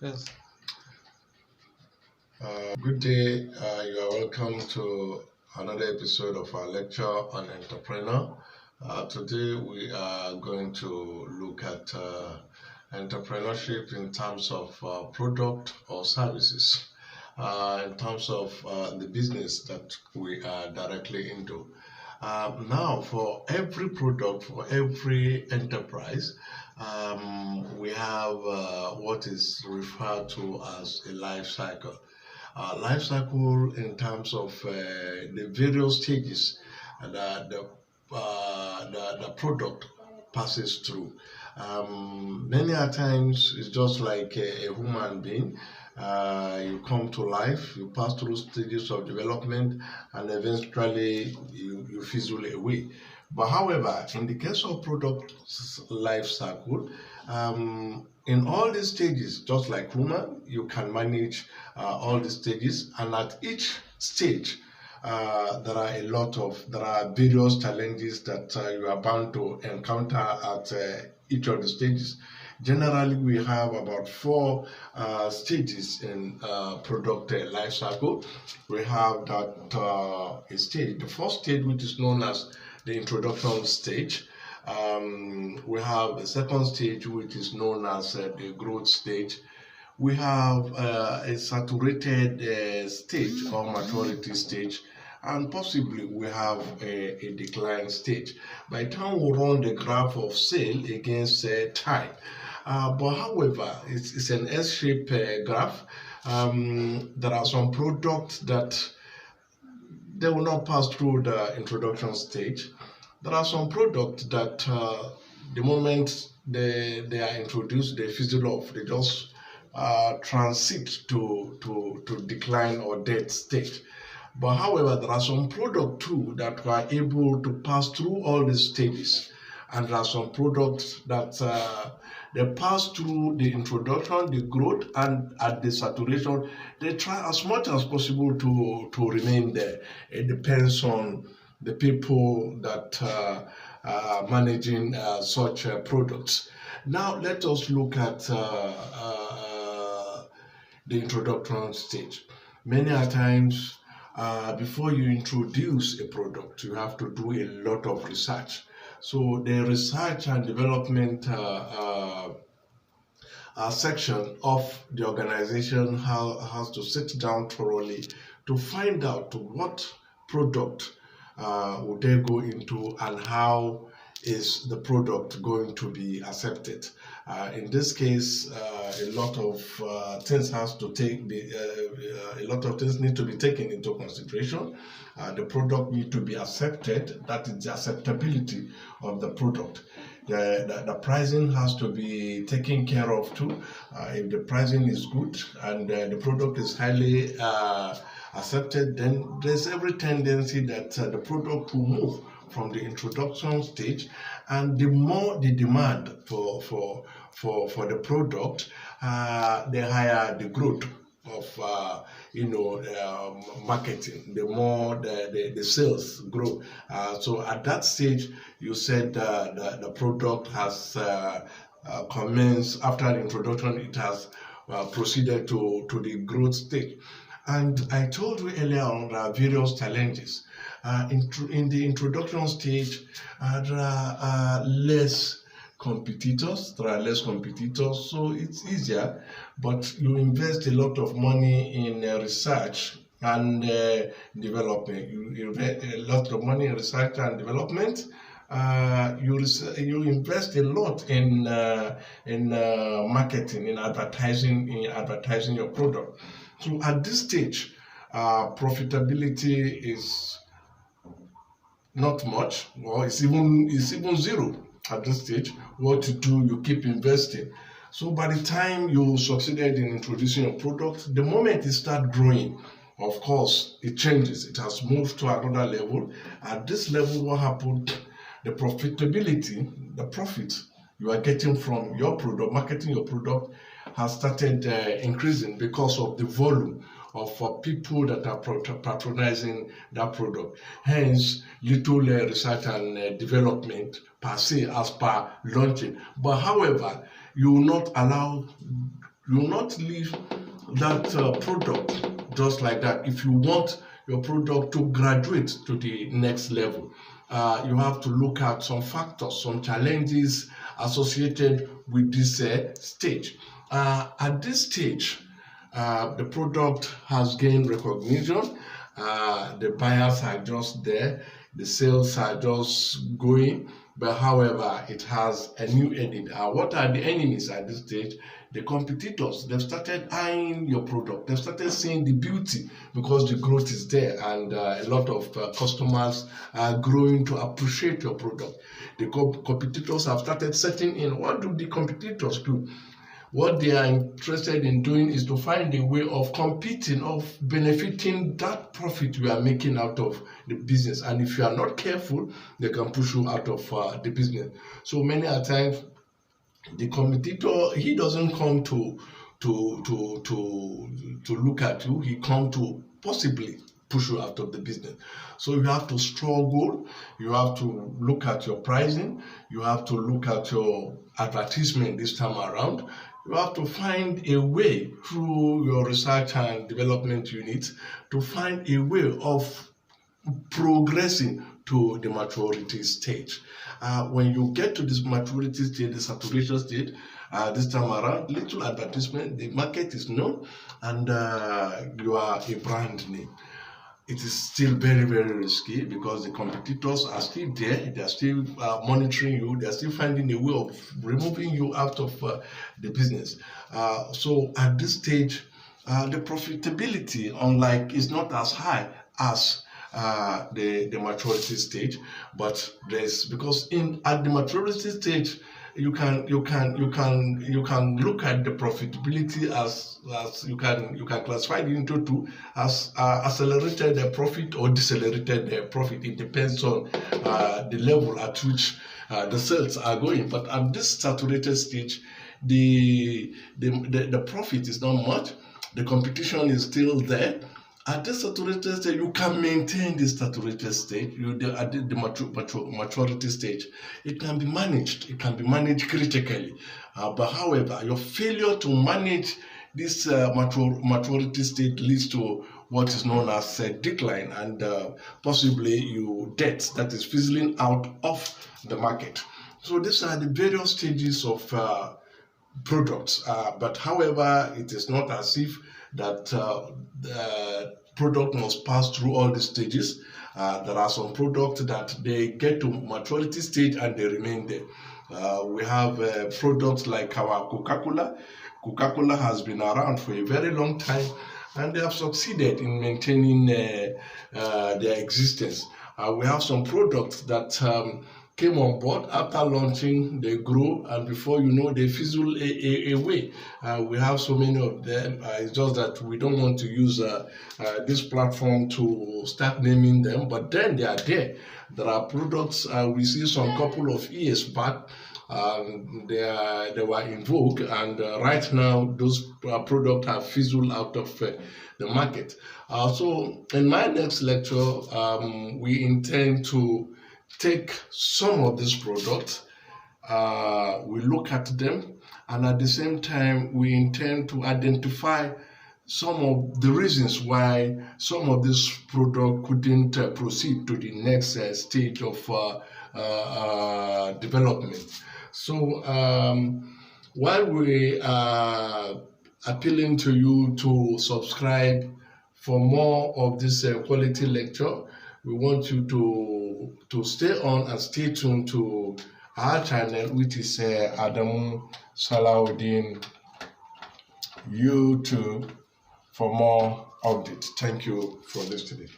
Yes. Good day. You are welcome to another episode of our lecture on entrepreneur. Today we are going to look at entrepreneurship in terms of product or services, in terms of the business that we are directly into. Now, for every product, for every enterprise, we have what is referred to as a life cycle. Life cycle in terms of the various stages that the product passes through. Many a times it's just like a human being. You come to life, you pass through stages of development, and eventually you fizzle away. But however, in the case of product life cycle, in all these stages, just like human, you can manage all the stages, and at each stage, there are various challenges that you are bound to encounter at each of the stages. Generally, we have about four stages in product life cycle. We have that a stage. The first stage, which is known as the introduction stage. We have the second stage, which is known as the growth stage. We have a saturated stage or maturity stage, and possibly we have a decline stage. By the time we run the graph of sale against time, but however, it's an S-shaped graph. There are some products that they will not pass through the introduction stage. There are some products that the moment they are introduced, they fizzle off. They just transit to decline or death stage. But however, there are some products too that were able to pass through all these stages. And there are some products that they pass through the introduction, the growth, and at the saturation, they try as much as possible to remain there. It depends on the people that are managing such products. Now, let us look at the introduction stage. Many a times, before you introduce a product, you have to do a lot of research. So the research and development section of the organization has to sit down thoroughly to find out what product would they go into and how is the product going to be accepted. In this case, a lot of things a lot of things need to be taken into consideration. The product need to be accepted. That is the acceptability of the product. The pricing has to be taken care of too. If the pricing is good and the product is highly accepted, then there's every tendency that the product will move from the introduction stage, and the more the demand for the product, the higher the growth of marketing, the more the sales grow. So at that stage, you said the product has commenced. After the introduction, it has proceeded to the growth stage. And I told you earlier on there are various challenges. In the introduction stage, there are less competitors. So it's easier, but you invest a lot of money in research and development. You invest a lot of money in research and development. You invest a lot in marketing, in advertising your product. So at this stage, profitability is not much, or it's even zero at this stage. What to do? You keep investing. So by the time you succeeded in introducing your product, the moment it starts growing, of course, it changes. It has moved to another level. At this level, what happened? The profitability, the profit you are getting from your product, marketing your product, has started increasing because of the volume of people that are patronizing that product. Hence, little research and development per se as per launching. But however, you will not allow You will not leave that product just like that. If you want your product to graduate to the next level, you have to look at some factors, some challenges associated with this stage. At this stage, the product has gained recognition. The buyers are just there. The sales are just going. But however, it has a new enemy. What are the enemies at this stage? The competitors. They've started eyeing your product. They've started seeing the beauty because the growth is there, and a lot of customers are growing to appreciate your product. The competitors have started setting in. What do the competitors do? What they are interested in doing is to find a way of competing, of benefiting that profit you are making out of the business. And if you are not careful, they can push you out of the business. So many a times, the competitor, he doesn't come to look at you. He comes to possibly push you out of the business. So you have to struggle. You have to look at your pricing. You have to look at your advertisement this time around. You have to find a way through your research and development unit to find a way of progressing to the maturity stage. When you get to this maturity stage, the saturation stage, this time around, little advertisement, the market is known, and you are a brand name. It is still very, very risky because the competitors are still there. They are still monitoring you. They are still finding a way of removing you out of the business. So at this stage, the profitability, is not as high as the maturity stage, but because at the maturity stage, you can look at the profitability as you can classify it into two, as accelerated profit or decelerated profit. It depends on the level at which the sales are going. But at this saturated stage, the profit is not much. The competition is still there. At this saturated stage, you can maintain this saturated state. At the maturity stage, it can be managed. It can be managed critically. But however, your failure to manage this maturity state leads to what is known as a decline, and possibly your debt that is fizzling out of the market. So these are the various stages of products. But however, it is not as if that the product must pass through all the stages. There are some products that they get to maturity stage and they remain there. We have products like our Coca-Cola. Coca-Cola has been around for a very long time, and they have succeeded in maintaining their existence. We have some products that came on board after launching, they grow, and before you know, they fizzle away. We have so many of them. It's just that we don't want to use this platform to start naming them, but then they are there. There are products we see some couple of years back. They were in vogue, and right now those products have fizzled out of the market. So in my next lecture, we intend to take some of these products, we look at them, and at the same time we intend to identify some of the reasons why some of this product couldn't proceed to the next stage of development. So while we are appealing to you to subscribe for more of this quality lecture, we want you to stay on and stay tuned to our channel, which is Adamu Salahuddin YouTube, for more updates. Thank you for listening.